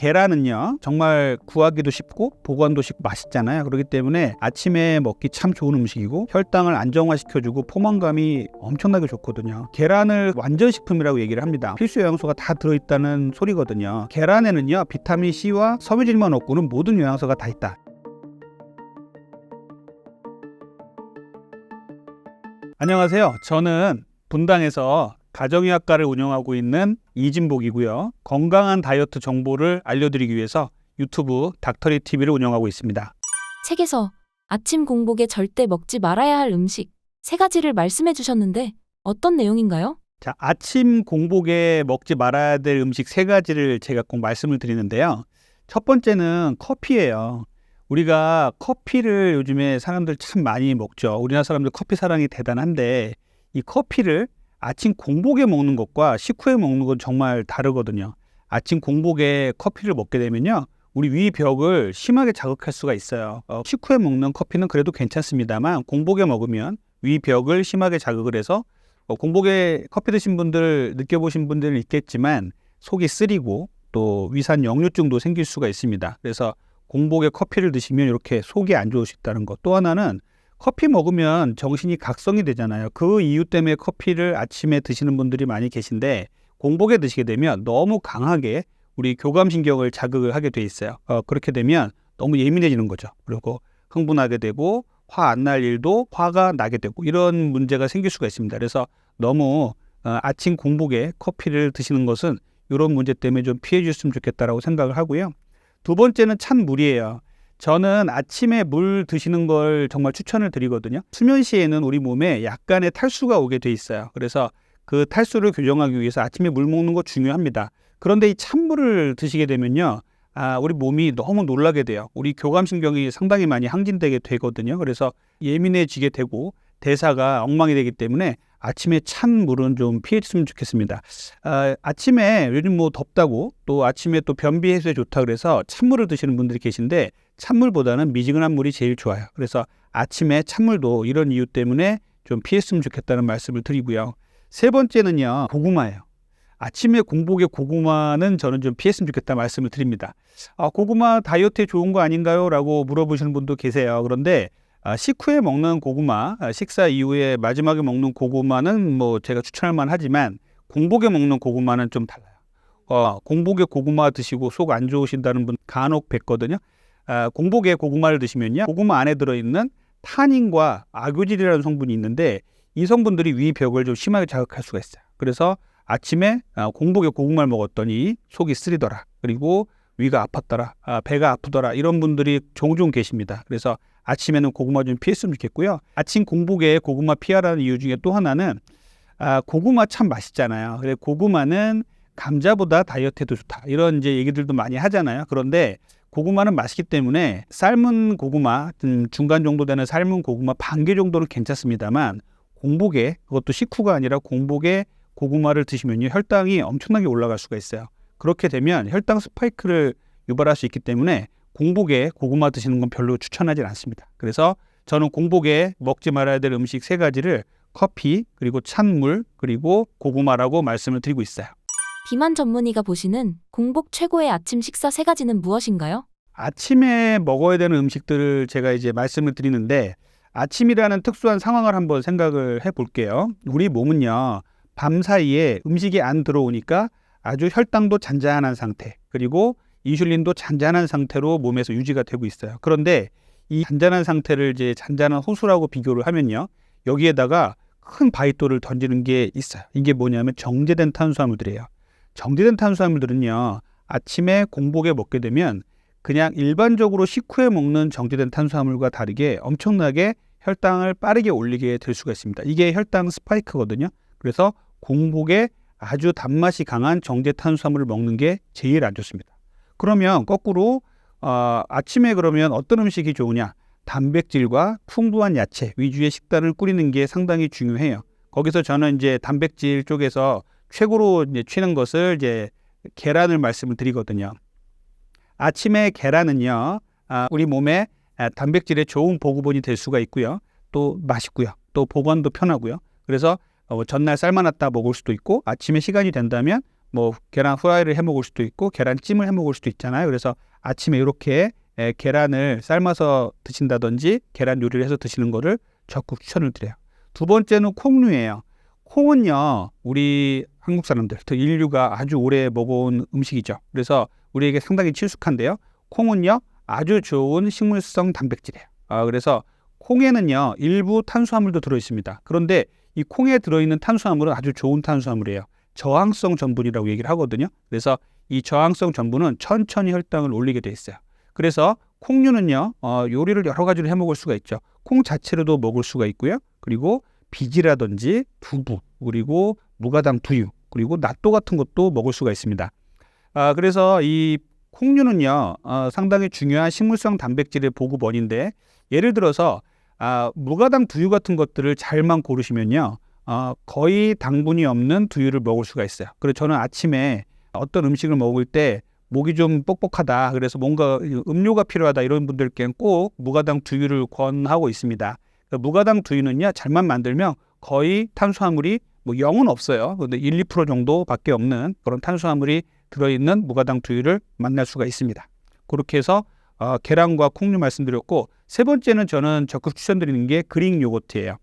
계란은요 정말 구하기도 쉽고 보관도 쉽고 맛있잖아요. 그렇기 때문에 아침에 먹기 참 좋은 음식이고 혈당을 안정화시켜주고 포만감이 엄청나게 좋거든요. 계란을 완전식품이라고 얘기를 합니다. 필수 영양소가 다 들어있다는 소리거든요. 계란에는요 비타민C와 섬유질만 없고는 모든 영양소가 다 있다. 안녕하세요. 저는 분당에서 가정의학과를 운영하고 있는 이진복이고요. 건강한 다이어트 정보를 알려드리기 위해서 유튜브 닥터리 TV를 운영하고 있습니다. 책에서 아침 공복에 절대 먹지 말아야 할 음식 3가지를 말씀해 주셨는데 어떤 내용인가요? 자, 아침 공복에 먹지 말아야 될 음식 3가지를 제가 꼭 말씀을 드리는데요. 첫 번째는 커피예요. 우리가 커피를 요즘에 사람들 참 많이 먹죠. 우리나라 사람들 커피 사랑이 대단한데 이 커피를 아침 공복에 먹는 것과 식후에 먹는 건 정말 다르거든요. 아침 공복에 커피를 먹게 되면요. 우리 위 벽을 심하게 자극할 수가 있어요. 식후에 먹는 커피는 그래도 괜찮습니다만 공복에 먹으면 위 벽을 심하게 자극을 해서 공복에 커피 드신 분들 느껴보신 분들은 있겠지만 속이 쓰리고 또 위산 역류증도 생길 수가 있습니다. 그래서 공복에 커피를 드시면 이렇게 속이 안 좋을 수 있다는 것. 또 하나는 커피 먹으면 정신이 각성이 되잖아요. 그 이유 때문에 커피를 아침에 드시는 분들이 많이 계신데 공복에 드시게 되면 너무 강하게 우리 교감신경을 자극을 하게 돼 있어요. 그렇게 되면 너무 예민해지는 거죠. 그리고 흥분하게 되고 화 안 날 일도 화가 나게 되고 이런 문제가 생길 수가 있습니다. 그래서 너무 아침 공복에 커피를 드시는 것은 이런 문제 때문에 좀 피해 주셨으면 좋겠다라고 생각을 하고요. 두 번째는 찬 물이에요. 저는 아침에 물 드시는 걸 정말 추천을 드리거든요. 수면 시에는 우리 몸에 약간의 탈수가 오게 돼 있어요. 그래서 그 탈수를 교정하기 위해서 아침에 물 먹는 거 중요합니다. 그런데 이 찬물을 드시게 되면요. 우리 몸이 너무 놀라게 돼요. 우리 교감신경이 상당히 많이 항진되게 되거든요. 그래서 예민해지게 되고 대사가 엉망이 되기 때문에 아침에 찬 물은 좀 피했으면 좋겠습니다. 아침에 요즘 뭐 덥다고 또 아침에 또 변비 해소에 좋다 그래서 찬물을 드시는 분들이 계신데 찬물보다는 미지근한 물이 제일 좋아요. 그래서 아침에 찬물도 이런 이유 때문에 좀 피했으면 좋겠다는 말씀을 드리고요. 세 번째는요, 고구마예요. 아침에 공복에 고구마는 저는 좀 피했으면 좋겠다 말씀을 드립니다. 고구마 다이어트에 좋은 거 아닌가요? 라고 물어보시는 분도 계세요. 그런데 식후에 먹는 고구마, 식사 이후에 마지막에 먹는 고구마는 뭐 제가 추천할 만하지만 공복에 먹는 고구마는 좀 달라요. 공복에 고구마 드시고 속 안 좋으신다는 분 간혹 뵙거든요. 공복에 고구마를 드시면요, 고구마 안에 들어있는 타닌과 아교질이라는 성분이 있는데 이 성분들이 위 벽을 좀 심하게 자극할 수가 있어요. 그래서 아침에 공복에 고구마를 먹었더니 속이 쓰리더라, 그리고 위가 아팠더라, 배가 아프더라, 이런 분들이 종종 계십니다. 그래서 아침에는 고구마 좀 피했으면 좋겠고요. 아침 공복에 고구마 피하라는 이유 중에 또 하나는 고구마 참 맛있잖아요. 그래 고구마는 감자보다 다이어트에도 좋다, 이런 이제 얘기들도 많이 하잖아요. 그런데 고구마는 맛있기 때문에 삶은 고구마, 중간 정도 되는 삶은 고구마 반 개 정도는 괜찮습니다만 공복에, 그것도 식후가 아니라 공복에 고구마를 드시면요 혈당이 엄청나게 올라갈 수가 있어요. 그렇게 되면 혈당 스파이크를 유발할 수 있기 때문에 공복에 고구마 드시는 건 별로 추천하지 않습니다. 그래서 저는 공복에 먹지 말아야 될 음식 3가지를 커피, 그리고 찬물, 그리고 고구마라고 말씀을 드리고 있어요. 비만 전문의가 보시는 공복 최고의 아침 식사 3가지는 무엇인가요? 아침에 먹어야 되는 음식들을 제가 이제 말씀을 드리는데 아침이라는 특수한 상황을 한번 생각을 해볼게요. 우리 몸은요 밤 사이에 음식이 안 들어오니까 아주 혈당도 잔잔한 상태, 그리고 인슐린도 잔잔한 상태로 몸에서 유지가 되고 있어요. 그런데 이 잔잔한 상태를 이제 잔잔한 호수라고 비교를 하면요, 여기에다가 큰 바위돌을 던지는 게 있어요. 이게 뭐냐면 정제된 탄수화물들이에요. 정제된 탄수화물들은요 아침에 공복에 먹게 되면 그냥 일반적으로 식후에 먹는 정제된 탄수화물과 다르게 엄청나게 혈당을 빠르게 올리게 될 수가 있습니다. 이게 혈당 스파이크거든요. 그래서 공복에 아주 단맛이 강한 정제 탄수화물을 먹는 게 제일 안 좋습니다. 그러면 거꾸로 아침에 그러면 어떤 음식이 좋으냐? 단백질과 풍부한 야채 위주의 식단을 꾸리는 게 상당히 중요해요. 거기서 저는 이제 단백질 쪽에서 최고로 이제 치는 것을 이제 계란을 말씀을 드리거든요. 아침에 계란은요, 우리 몸에 단백질의 좋은 보급원이 될 수가 있고요. 또 맛있고요. 또 보관도 편하고요. 그래서 전날 삶아놨다 먹을 수도 있고 아침에 시간이 된다면 뭐 계란 후라이를 해 먹을 수도 있고 계란찜을 해 먹을 수도 있잖아요. 그래서 아침에 이렇게 계란을 삶아서 드신다든지 계란 요리를 해서 드시는 거를 적극 추천을 드려요. 두 번째는 콩류예요. 콩은요, 우리 한국 사람들, 또 인류가 아주 오래 먹어온 음식이죠. 그래서 우리에게 상당히 친숙한데요. 콩은요, 아주 좋은 식물성 단백질이에요. 그래서 콩에는요, 일부 탄수화물도 들어있습니다. 그런데 이 콩에 들어있는 탄수화물은 아주 좋은 탄수화물이에요. 저항성 전분이라고 얘기를 하거든요. 그래서 이 저항성 전분은 천천히 혈당을 올리게 돼 있어요. 그래서 콩류는요, 요리를 여러 가지로 해 먹을 수가 있죠. 콩 자체로도 먹을 수가 있고요. 그리고 비지라든지 두부, 그리고 무가당 두유, 그리고 낫또 같은 것도 먹을 수가 있습니다. 그래서 이 콩류는요, 상당히 중요한 식물성 단백질의 보급원인데, 예를 들어서 무가당 두유 같은 것들을 잘만 고르시면요, 거의 당분이 없는 두유를 먹을 수가 있어요. 그래서 저는 아침에 어떤 음식을 먹을 때 목이 좀 뻑뻑하다, 그래서 뭔가 음료가 필요하다 이런 분들께는 꼭 무가당 두유를 권하고 있습니다. 무가당 두유는요, 잘만 만들면 거의 탄수화물이 뭐 0은 없어요. 근데 1, 2% 정도밖에 없는 그런 탄수화물이 들어있는 무가당 두유를 만날 수가 있습니다. 그렇게 해서 계란과 콩류 말씀드렸고, 세 번째는 저는 적극 추천드리는 게 그릭 요거트예요.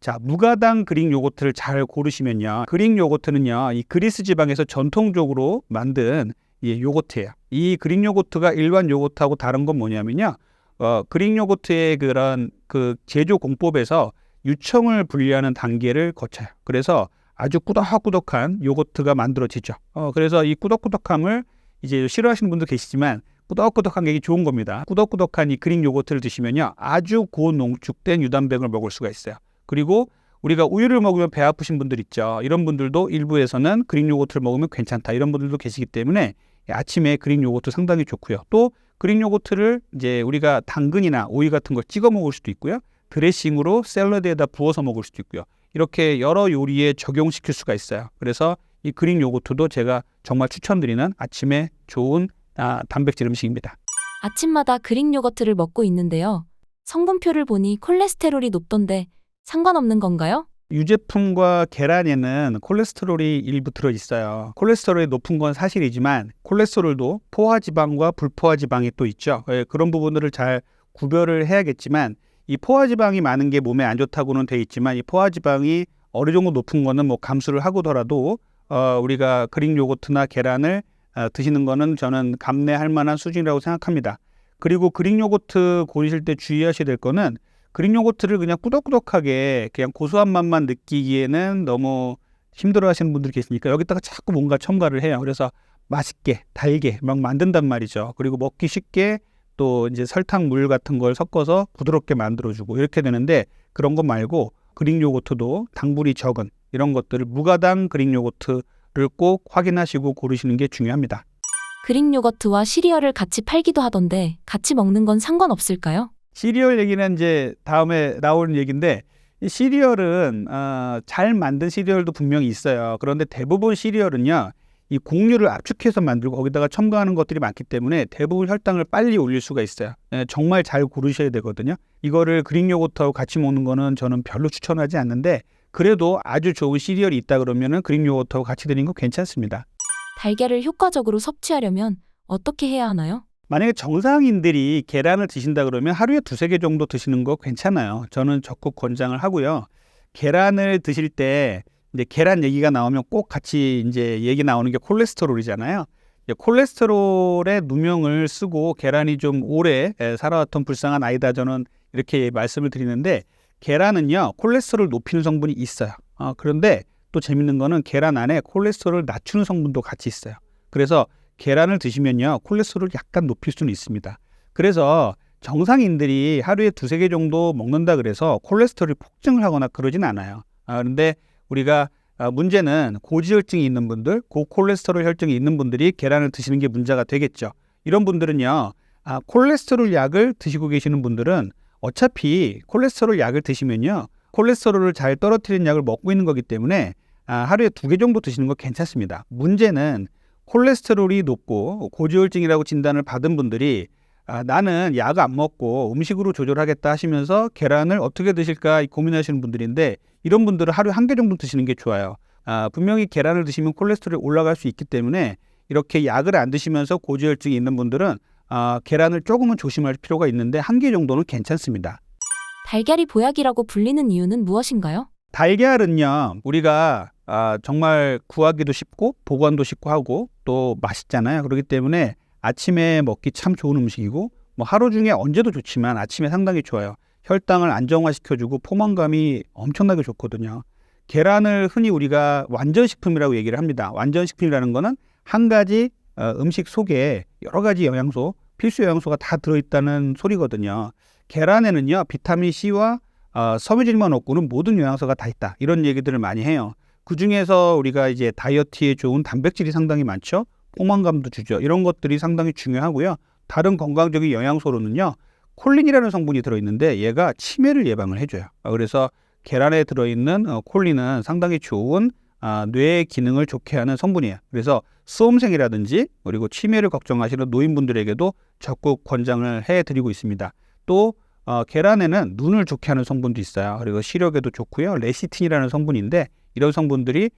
자, 무가당 그릭 요거트를 잘 고르시면요, 그릭 요거트는요, 이 그리스 지방에서 전통적으로 만든 요거트예요. 이 그릭 요거트가 일반 요거트하고 다른 건 뭐냐면요, 그릭 요거트의 그런 그 제조 공법에서 유청을 분리하는 단계를 거쳐요. 그래서 아주 꾸덕꾸덕한 요거트가 만들어지죠. 그래서 이 꾸덕꾸덕함을 이제 싫어하시는 분도 계시지만 꾸덕꾸덕한 게 좋은 겁니다. 꾸덕꾸덕한 이 그릭 요거트를 드시면요, 아주 고농축된 유단백을 먹을 수가 있어요. 그리고 우리가 우유를 먹으면 배 아프신 분들 있죠. 이런 분들도 일부에서는 그릭 요거트를 먹으면 괜찮다, 이런 분들도 계시기 때문에 아침에 그릭 요거트 상당히 좋고요. 또 그릭 요거트를 이제 우리가 당근이나 오이 같은 걸 찍어 먹을 수도 있고요. 드레싱으로 샐러드에다 부어서 먹을 수도 있고요. 이렇게 여러 요리에 적용시킬 수가 있어요. 그래서 이 그릭 요거트도 제가 정말 추천드리는 아침에 좋은 단백질 음식입니다. 아침마다 그릭 요거트를 먹고 있는데요. 성분표를 보니 콜레스테롤이 높던데 상관없는 건가요? 유제품과 계란에는 콜레스테롤이 일부 들어있어요. 콜레스테롤이 높은 건 사실이지만 콜레스테롤도 포화지방과 불포화지방이 또 있죠. 그런 부분들을 잘 구별을 해야겠지만, 이 포화지방이 많은 게 몸에 안 좋다고는 돼 있지만, 이 포화지방이 어느 정도 높은 거는 뭐 감수를 하고더라도 우리가 그릭 요거트나 계란을 드시는 거는 저는 감내할 만한 수준이라고 생각합니다. 그리고 그릭 요거트 고르실 때 주의하셔야 될 거는, 그릭 요거트를 그냥 꾸덕꾸덕하게 그냥 고소한 맛만 느끼기에는 너무 힘들어 하시는 분들이 계시니까 여기다가 자꾸 뭔가 첨가를 해요. 그래서 맛있게 달게 막 만든단 말이죠. 그리고 먹기 쉽게 또 이제 설탕, 물 같은 걸 섞어서 부드럽게 만들어주고 이렇게 되는데, 그런 거 말고 그릭 요거트도 당분이 적은 이런 것들을, 무가당 그릭 요거트를 꼭 확인하시고 고르시는 게 중요합니다. 그릭 요거트와 시리얼을 같이 팔기도 하던데 같이 먹는 건 상관없을까요? 시리얼 얘기는 이제 다음에 나오는 얘기인데, 이 시리얼은 잘 만든 시리얼도 분명히 있어요. 그런데 대부분 시리얼은요, 이 곡류를 압축해서 만들고 거기다가 첨가하는 것들이 많기 때문에 대부분 혈당을 빨리 올릴 수가 있어요. 정말 잘 고르셔야 되거든요. 이거를 그릭 요거트하고 같이 먹는 거는 저는 별로 추천하지 않는데, 그래도 아주 좋은 시리얼이 있다 그러면은 그릭 요거트하고 같이 드리는 거 괜찮습니다. 달걀을 효과적으로 섭취하려면 어떻게 해야 하나요? 만약에 정상인들이 계란을 드신다 그러면 하루에 2-3개 정도 드시는 거 괜찮아요. 저는 적극 권장을 하고요. 계란을 드실 때 이제 계란 얘기가 나오면 꼭 같이 이제 얘기 나오는 게 콜레스테롤이잖아요. 콜레스테롤의 누명을 쓰고 계란이 좀 오래 살아왔던 불쌍한 아이다, 저는 이렇게 말씀을 드리는데, 계란은요, 콜레스테롤을 높이는 성분이 있어요. 그런데 또 재밌는 거는 계란 안에 콜레스테롤을 낮추는 성분도 같이 있어요. 그래서 계란을 드시면요, 콜레스테롤을 약간 높일 수는 있습니다. 그래서 정상인들이 하루에 2-3개 정도 먹는다 그래서 콜레스테롤이 폭증을 하거나 그러진 않아요. 그런데 우리가 문제는 고지혈증이 있는 분들, 고콜레스테롤 혈증이 있는 분들이 계란을 드시는 게 문제가 되겠죠. 이런 분들은요, 콜레스테롤 약을 드시고 계시는 분들은 어차피 콜레스테롤 약을 드시면요, 콜레스테롤을 잘 떨어뜨리는 약을 먹고 있는 거기 때문에 하루에 2개 정도 드시는 거 괜찮습니다. 문제는 콜레스테롤이 높고 고지혈증이라고 진단을 받은 분들이 나는 약 안 먹고 음식으로 조절하겠다 하시면서 계란을 어떻게 드실까 고민하시는 분들인데, 이런 분들은 하루에 1개 정도 드시는 게 좋아요. 분명히 계란을 드시면 콜레스테롤이 올라갈 수 있기 때문에 이렇게 약을 안 드시면서 고지혈증이 있는 분들은 계란을 조금은 조심할 필요가 있는데 한 개 정도는 괜찮습니다. 달걀이 보약이라고 불리는 이유는 무엇인가요? 달걀은요, 우리가 정말 구하기도 쉽고 보관도 쉽고 하고 또 맛있잖아요. 그렇기 때문에 아침에 먹기 참 좋은 음식이고 뭐 하루 중에 언제도 좋지만 아침에 상당히 좋아요. 혈당을 안정화시켜주고 포만감이 엄청나게 좋거든요. 계란을 흔히 우리가 완전식품이라고 얘기를 합니다. 완전식품이라는 거는 한 가지 음식 속에 여러 가지 영양소, 필수 영양소가 다 들어있다는 소리거든요. 계란에는요, 비타민 C와 섬유질만 없고는 모든 영양소가 다 있다. 이런 얘기들을 많이 해요. 그 중에서 우리가 이제 다이어트에 좋은 단백질이 상당히 많죠. 포만감도 주죠. 이런 것들이 상당히 중요하고요. 다른 건강적인 영양소로는요, 콜린이라는 성분이 들어있는데 얘가 치매를 예방을 해줘요. 그래서 계란에 들어있는 콜린은 상당히 좋은 뇌의 기능을 좋게 하는 성분이에요. 그래서 수험생이라든지 그리고 치매를 걱정하시는 노인분들에게도 적극 권장을 해드리고 있습니다. 또 계란에는 눈을 좋게 하는 성분도 있어요. 그리고 시력에도 좋고요. 레시틴이라는 성분인데 이런 성분들이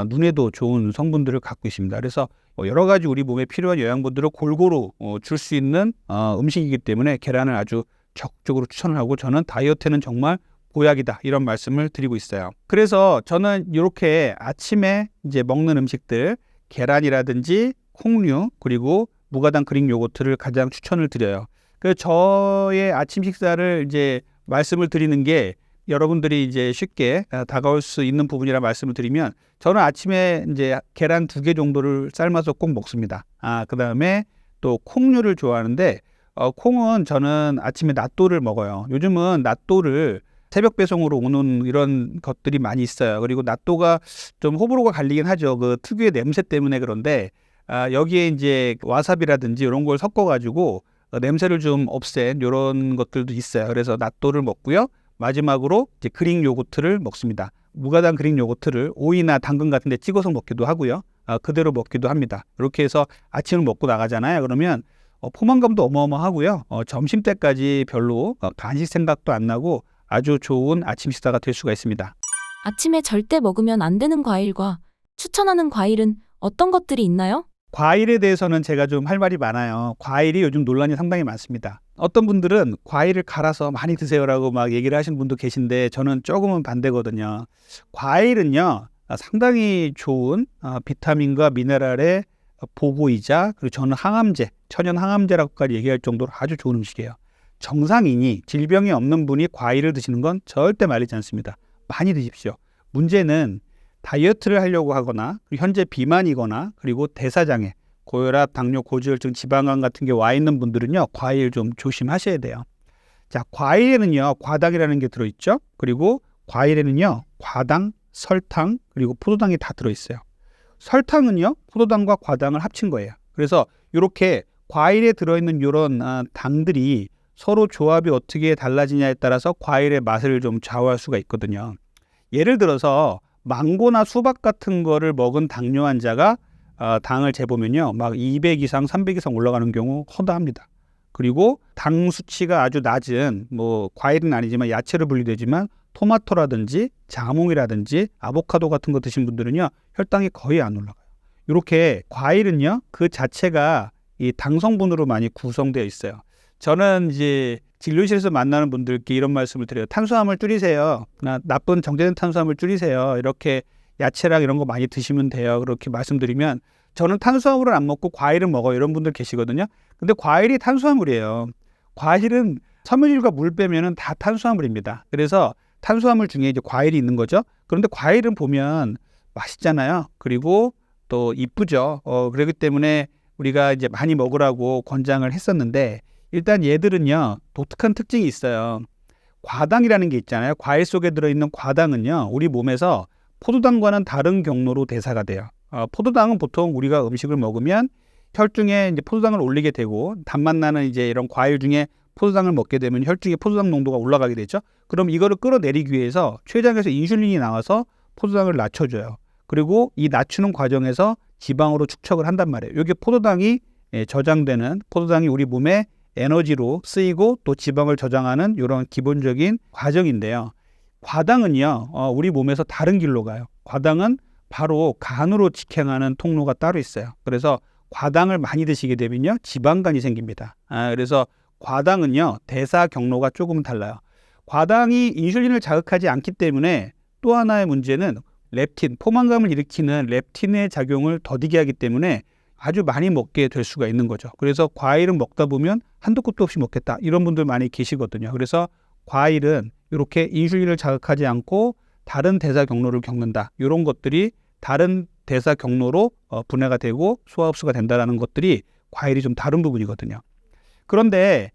눈에도 좋은 성분들을 갖고 있습니다. 그래서 여러 가지 우리 몸에 필요한 영양분들을 골고루 줄 수 있는 음식이기 때문에 계란을 아주 적극적으로 추천을 하고 저는 다이어트에는 정말 보약이다 이런 말씀을 드리고 있어요. 그래서 저는 이렇게 아침에 이제 먹는 음식들 계란이라든지 콩류 그리고 무가당 그릭 요거트를 가장 추천을 드려요. 그 저의 아침 식사를 이제 말씀을 드리는 게 여러분들이 이제 쉽게 다가올 수 있는 부분이라 말씀을 드리면 저는 아침에 이제 계란 2개 정도를 삶아서 꼭 먹습니다. 그다음에 또 콩류를 좋아하는데 콩은 저는 아침에 낫또를 먹어요. 요즘은 낫또를 새벽 배송으로 오는 이런 것들이 많이 있어요. 그리고 낫또가 좀 호불호가 갈리긴 하죠. 그 특유의 냄새 때문에 그런데 여기에 이제 와사비라든지 이런 걸 섞어가지고 냄새를 좀 없앤 이런 것들도 있어요. 그래서 낫또를 먹고요. 마지막으로 이제 그릭 요거트를 먹습니다. 무가당 그릭 요거트를 오이나 당근 같은 데 찍어서 먹기도 하고요. 그대로 먹기도 합니다. 이렇게 해서 아침을 먹고 나가잖아요. 그러면 포만감도 어마어마하고요. 점심때까지 별로 간식 생각도 안 나고 아주 좋은 아침 식사가 될 수가 있습니다. 아침에 절대 먹으면 안 되는 과일과 추천하는 과일은 어떤 것들이 있나요? 과일에 대해서는 제가 좀 할 말이 많아요. 과일이 요즘 논란이 상당히 많습니다. 어떤 분들은 과일을 갈아서 많이 드세요라고 막 얘기를 하시는 분도 계신데 저는 조금은 반대거든요. 과일은요, 상당히 좋은 비타민과 미네랄의 보고이자 그리고 저는 항암제, 천연 항암제라고까지 얘기할 정도로 아주 좋은 음식이에요. 정상인이 질병이 없는 분이 과일을 드시는 건 절대 말리지 않습니다. 많이 드십시오. 문제는 다이어트를 하려고 하거나 현재 비만이거나 그리고 대사장애, 고혈압, 당뇨, 고지혈증, 지방암 같은 게 와 있는 분들은요, 과일 좀 조심하셔야 돼요. 자, 과일에는요, 과당이라는 게 들어있죠. 그리고 과일에는요, 과당, 설탕, 그리고 포도당이 다 들어있어요. 설탕은요, 포도당과 과당을 합친 거예요. 그래서 이렇게 과일에 들어있는 이런 당들이 서로 조합이 어떻게 달라지냐에 따라서 과일의 맛을 좀 좌우할 수가 있거든요. 예를 들어서 망고나 수박 같은 거를 먹은 당뇨 환자가 당을 재보면요, 막 200 이상, 300 이상 올라가는 경우 허다합니다. 그리고 당 수치가 아주 낮은 뭐 과일은 아니지만 야채로 분류되지만 토마토라든지 자몽이라든지 아보카도 같은 거 드신 분들은요, 혈당이 거의 안 올라가요. 이렇게 과일은요, 그 자체가 이 당 성분으로 많이 구성되어 있어요. 저는 이제 진료실에서 만나는 분들께 이런 말씀을 드려요. 탄수화물 줄이세요. 나쁜 정제된 탄수화물 줄이세요. 이렇게 야채랑 이런 거 많이 드시면 돼요. 그렇게 말씀드리면 저는 탄수화물을 안 먹고 과일은 먹어요. 이런 분들 계시거든요. 근데 과일이 탄수화물이에요. 과일은 섬유질과 물 빼면은 다 탄수화물입니다. 그래서 탄수화물 중에 이제 과일이 있는 거죠. 그런데 과일은 보면 맛있잖아요. 그리고 또 이쁘죠. 그렇기 때문에 우리가 이제 많이 먹으라고 권장을 했었는데 일단 얘들은요, 독특한 특징이 있어요. 과당이라는 게 있잖아요. 과일 속에 들어있는 과당은요, 우리 몸에서 포도당과는 다른 경로로 대사가 돼요. 포도당은 보통 우리가 음식을 먹으면 혈중에 이제 포도당을 올리게 되고 단맛 나는 이제 이런 과일 중에 포도당을 먹게 되면 혈중에 포도당 농도가 올라가게 되죠. 그럼 이거를 끌어내리기 위해서 췌장에서 인슐린이 나와서 포도당을 낮춰줘요. 그리고 이 낮추는 과정에서 지방으로 축적을 한단 말이에요. 이게 포도당이 저장되는, 포도당이 우리 몸에 에너지로 쓰이고 또 지방을 저장하는 이런 기본적인 과정인데요. 과당은요, 우리 몸에서 다른 길로 가요. 과당은 바로 간으로 직행하는 통로가 따로 있어요. 그래서 과당을 많이 드시게 되면요, 지방간이 생깁니다. 그래서 과당은요, 대사 경로가 조금 달라요. 과당이 인슐린을 자극하지 않기 때문에 또 하나의 문제는 렙틴, 포만감을 일으키는 렙틴의 작용을 더디게 하기 때문에 아주 많이 먹게 될 수가 있는 거죠. 그래서 과일은 먹다 보면 한도 끝도 없이 먹겠다, 이런 분들 많이 계시거든요. 그래서 과일은 이렇게 인슐린을 자극하지 않고 다른 대사 경로를 겪는다, 이런 것들이 다른 대사 경로로 분해가 되고 소화 흡수가 된다는 것들이 과일이 좀 다른 부분이거든요. 그런데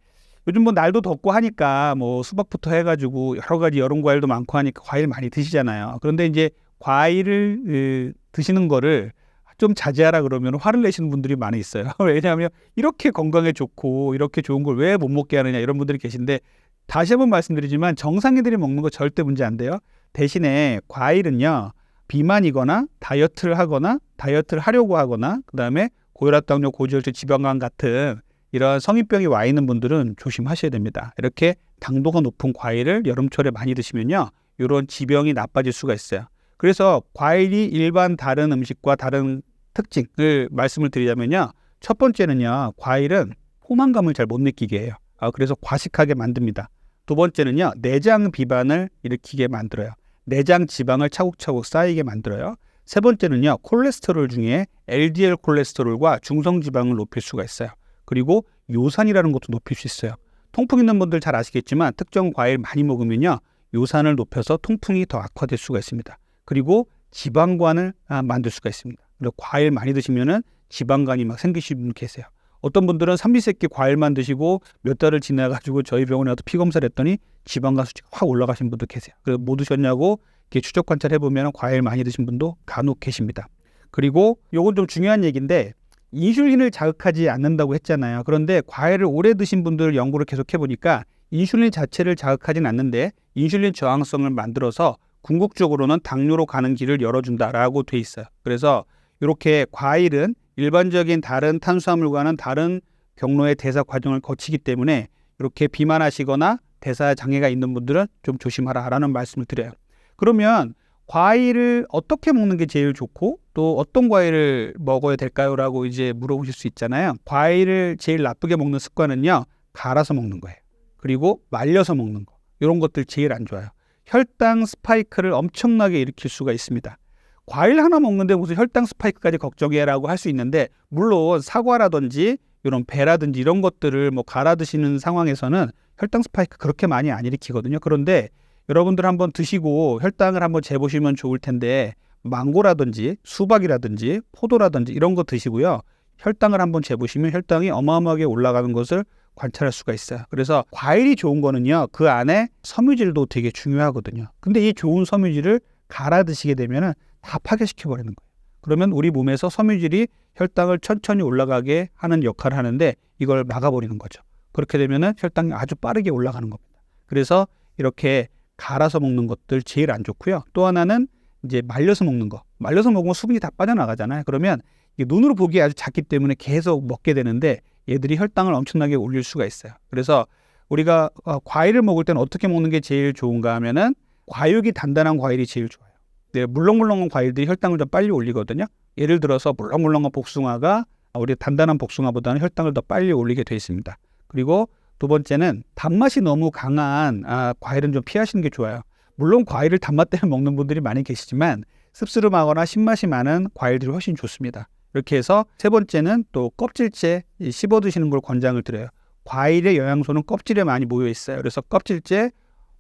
요즘 뭐 날도 덥고 하니까 뭐 수박부터 해가지고 여러 가지 여름 과일도 많고 하니까 과일 많이 드시잖아요. 그런데 이제 과일을 드시는 거를 좀 자제하라 그러면 화를 내시는 분들이 많이 있어요. 왜냐하면 이렇게 건강에 좋고 이렇게 좋은 걸 왜 못 먹게 하느냐, 이런 분들이 계신데, 다시 한번 말씀드리지만 정상인들이 먹는 거 절대 문제 안 돼요. 대신에 과일은요, 비만이거나 다이어트를 하거나 다이어트를 하려고 하거나 그다음에 고혈압당뇨, 고지혈증, 지방간 같은 이런 성인병이 와 있는 분들은 조심하셔야 됩니다. 이렇게 당도가 높은 과일을 여름철에 많이 드시면요, 이런 지병이 나빠질 수가 있어요. 그래서 과일이 일반 다른 음식과 다른 특징을 말씀을 드리자면요, 첫 번째는요, 과일은 포만감을 잘 못 느끼게 해요. 그래서 과식하게 만듭니다. 두 번째는요, 내장 비만을 일으키게 만들어요. 내장 지방을 차곡차곡 쌓이게 만들어요. 세 번째는요, 콜레스테롤 중에 LDL 콜레스테롤과 중성지방을 높일 수가 있어요. 그리고 요산이라는 것도 높일 수 있어요. 통풍 있는 분들 잘 아시겠지만 특정 과일 많이 먹으면요, 요산을 높여서 통풍이 더 악화될 수가 있습니다. 그리고 지방간을 만들 수가 있습니다. 그리고 과일 많이 드시면은 지방간이 막 생기시는 분 계세요. 어떤 분들은 삼시세끼 과일만 드시고 몇 달을 지나가지고 저희 병원에 와서 피 검사를 했더니 지방간 수치가 확 올라가신 분도 계세요. 그래서 뭐 드셨냐고 이렇게 추적 관찰해 보면 과일 많이 드신 분도 간혹 계십니다. 그리고 요건 좀 중요한 얘기인데, 인슐린을 자극하지 않는다고 했잖아요. 그런데 과일을 오래 드신 분들 연구를 계속 해보니까 인슐린 자체를 자극하진 않는데 인슐린 저항성을 만들어서 궁극적으로는 당뇨로 가는 길을 열어준다라고 돼 있어요. 그래서 이렇게 과일은 일반적인 다른 탄수화물과는 다른 경로의 대사 과정을 거치기 때문에 이렇게 비만하시거나 대사 장애가 있는 분들은 좀 조심하라라는 말씀을 드려요. 그러면 과일을 어떻게 먹는 게 제일 좋고 또 어떤 과일을 먹어야 될까요? 라고 이제 물어보실 수 있잖아요. 과일을 제일 나쁘게 먹는 습관은요, 갈아서 먹는 거예요. 그리고 말려서 먹는 거, 이런 것들 제일 안 좋아요. 혈당 스파이크를 엄청나게 일으킬 수가 있습니다. 과일 하나 먹는데 무슨 혈당 스파이크까지 걱정해라고 할 수 있는데, 물론 사과라든지 이런 배라든지 이런 것들을 뭐 갈아 드시는 상황에서는 혈당 스파이크 그렇게 많이 안 일으키거든요. 그런데 여러분들 한번 드시고 혈당을 한번 재보시면 좋을 텐데, 망고라든지 수박이라든지 포도라든지 이런 거 드시고요, 혈당을 한번 재보시면 혈당이 어마어마하게 올라가는 것을 관찰할 수가 있어요. 그래서 과일이 좋은 거는요, 그 안에 섬유질도 되게 중요하거든요. 근데 이 좋은 섬유질을 갈아 드시게 되면은 다 파괴시켜 버리는 거예요. 그러면 우리 몸에서 섬유질이 혈당을 천천히 올라가게 하는 역할을 하는데 이걸 막아버리는 거죠. 그렇게 되면은 혈당이 아주 빠르게 올라가는 겁니다. 그래서 이렇게 갈아서 먹는 것들 제일 안 좋고요. 또 하나는 이제 말려서 먹는 거. 말려서 먹으면 수분이 다 빠져나가잖아요. 그러면 이게 눈으로 보기에 아주 작기 때문에 계속 먹게 되는데 얘들이 혈당을 엄청나게 올릴 수가 있어요. 그래서 우리가 과일을 먹을 때는 어떻게 먹는 게 제일 좋은가 하면은 과육이 단단한 과일이 제일 좋아요. 네, 물렁물렁한 과일들이 혈당을 좀 빨리 올리거든요. 예를 들어서 물렁물렁한 복숭아가 우리 단단한 복숭아보다는 혈당을 더 빨리 올리게 돼 있습니다. 그리고 두 번째는 단맛이 너무 강한 과일은 좀 피하시는 게 좋아요. 물론 과일을 단맛 때문에 먹는 분들이 많이 계시지만 씁쓸하거나 신맛이 많은 과일들이 훨씬 좋습니다. 이렇게 해서 세 번째는 또 껍질째 씹어 드시는 걸 권장을 드려요. 과일의 영양소는 껍질에 많이 모여 있어요. 그래서 껍질째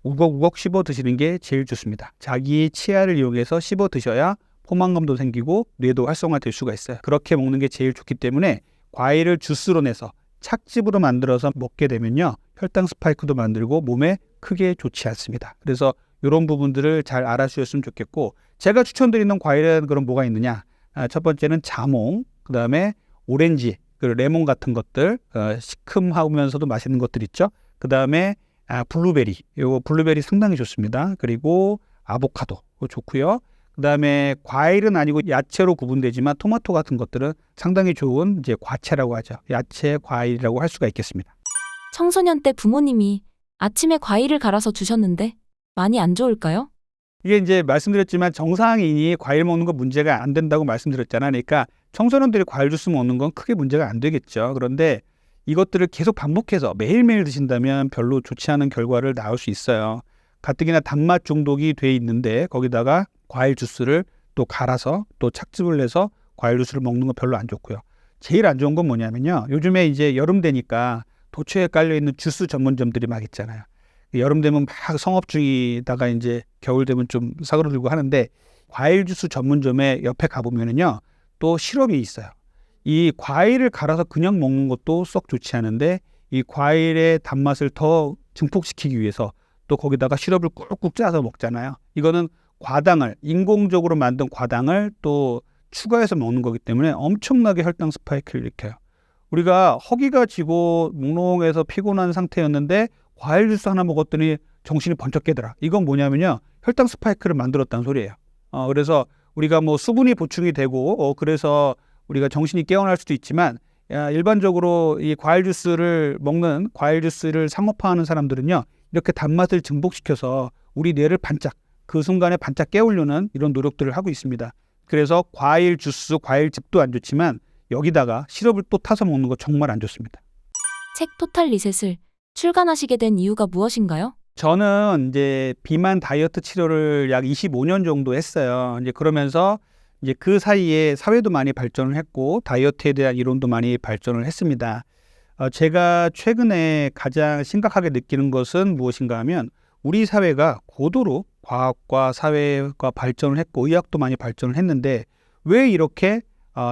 우걱우걱 씹어 드시는 게 제일 좋습니다. 자기 치아를 이용해서 씹어 드셔야 포만감도 생기고 뇌도 활성화될 수가 있어요. 그렇게 먹는 게 제일 좋기 때문에 과일을 주스로 내서 착즙으로 만들어서 먹게 되면요, 혈당 스파이크도 만들고 몸에 크게 좋지 않습니다. 그래서 이런 부분들을 잘 알아주셨으면 좋겠고, 제가 추천드리는 과일은 그럼 뭐가 있느냐? 첫 번째는 자몽, 그 다음에 오렌지, 그리고 레몬 같은 것들, 시큼하면서도 맛있는 것들 있죠. 그 다음에 블루베리, 요거 블루베리 상당히 좋습니다. 그리고 아보카도 좋고요. 그 다음에 과일은 아니고 야채로 구분되지만 토마토 같은 것들은 상당히 좋은 이제 과채라고 하죠. 야채 과일이라고 할 수가 있겠습니다. 청소년 때 부모님이 아침에 과일을 갈아서 주셨는데 많이 안 좋을까요? 이게 이제 말씀드렸지만 정상인이 과일 먹는 거 문제가 안 된다고 말씀드렸잖아요. 그러니까 청소년들이 과일 주스 먹는 건 크게 문제가 안 되겠죠. 그런데 이것들을 계속 반복해서 매일매일 드신다면 별로 좋지 않은 결과를 낳을 수 있어요. 가뜩이나 단맛 중독이 돼 있는데 거기다가 과일 주스를 또 갈아서 또 착즙을 해서 과일 주스를 먹는 건 별로 안 좋고요. 제일 안 좋은 건 뭐냐면요. 요즘에 이제 여름 되니까 도처에 깔려 있는 주스 전문점들이 막 있잖아요. 여름 되면 막 성업 중이다가 이제 겨울 되면 좀 사그러들고 하는데 과일 주스 전문점에 옆에 가보면은요. 또 시럽이 있어요. 이 과일을 갈아서 그냥 먹는 것도 썩 좋지 않은데 이 과일의 단맛을 더 증폭시키기 위해서 또 거기다가 시럽을 꾹꾹 짜서 먹잖아요. 이거는 과당을 인공적으로 만든 과당을 또 추가해서 먹는 거기 때문에 엄청나게 혈당 스파이크를 일으켜요. 우리가 허기가 지고 몽롱해서 피곤한 상태였는데 과일 주스 하나 먹었더니 정신이 번쩍 깨더라. 이건 뭐냐면요. 혈당 스파이크를 만들었다는 소리예요. 그래서 우리가 뭐 수분이 보충이 되고 그래서 우리가 정신이 깨어날 수도 있지만 일반적으로 이 과일 주스를 먹는 과일 주스를 상업화하는 사람들은요. 이렇게 단맛을 증폭시켜서 우리 뇌를 반짝 그 순간에 반짝 깨우려는 이런 노력들을 하고 있습니다. 그래서 과일 주스, 과일즙도 안 좋지만 여기다가 시럽을 또 타서 먹는 거 정말 안 좋습니다. 책 토탈 리셋을 출간하시게 된 이유가 무엇인가요? 저는 이제 비만 다이어트 치료를 약 25년 정도 했어요. 이제 그러면서 이제 그 사이에 사회도 많이 발전을 했고 다이어트에 대한 이론도 많이 발전을 했습니다. 제가 최근에 가장 심각하게 느끼는 것은 무엇인가 하면 우리 사회가 고도로 과학과 사회가 발전을 했고 의학도 많이 발전을 했는데 왜 이렇게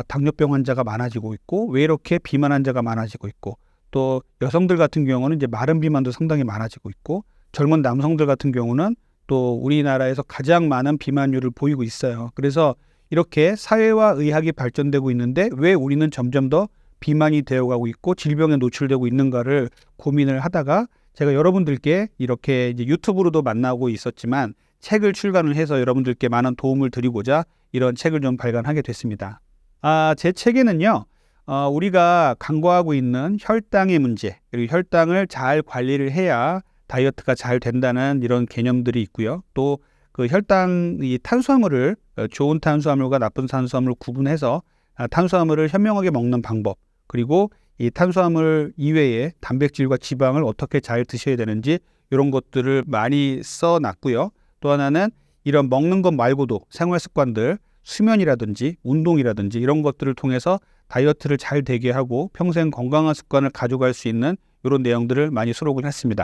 당뇨병 환자가 많아지고 있고 왜 이렇게 비만 환자가 많아지고 있고 또 여성들 같은 경우는 이제 마른 비만도 상당히 많아지고 있고 젊은 남성들 같은 경우는 또 우리나라에서 가장 많은 비만율을 보이고 있어요. 그래서 이렇게 사회와 의학이 발전되고 있는데 왜 우리는 점점 더 비만이 되어가고 있고 질병에 노출되고 있는가를 고민을 하다가 제가 여러분들께 이렇게 이제 유튜브로도 만나고 있었지만 책을 출간을 해서 여러분들께 많은 도움을 드리고자 이런 책을 좀 발간하게 됐습니다. 제 책에는요. 우리가 간과하고 있는 혈당의 문제 그리고 혈당을 잘 관리를 해야 다이어트가 잘 된다는 이런 개념들이 있고요. 또 그 혈당 이 탄수화물을 좋은 탄수화물과 나쁜 탄수화물을 구분해서 탄수화물을 현명하게 먹는 방법 그리고 이 탄수화물 이외에 단백질과 지방을 어떻게 잘 드셔야 되는지 이런 것들을 많이 써놨고요. 또 하나는 이런 먹는 것 말고도 생활 습관들 수면이라든지 운동이라든지 이런 것들을 통해서 다이어트를 잘 되게 하고 평생 건강한 습관을 가져갈 수 있는 이런 내용들을 많이 수록을 했습니다.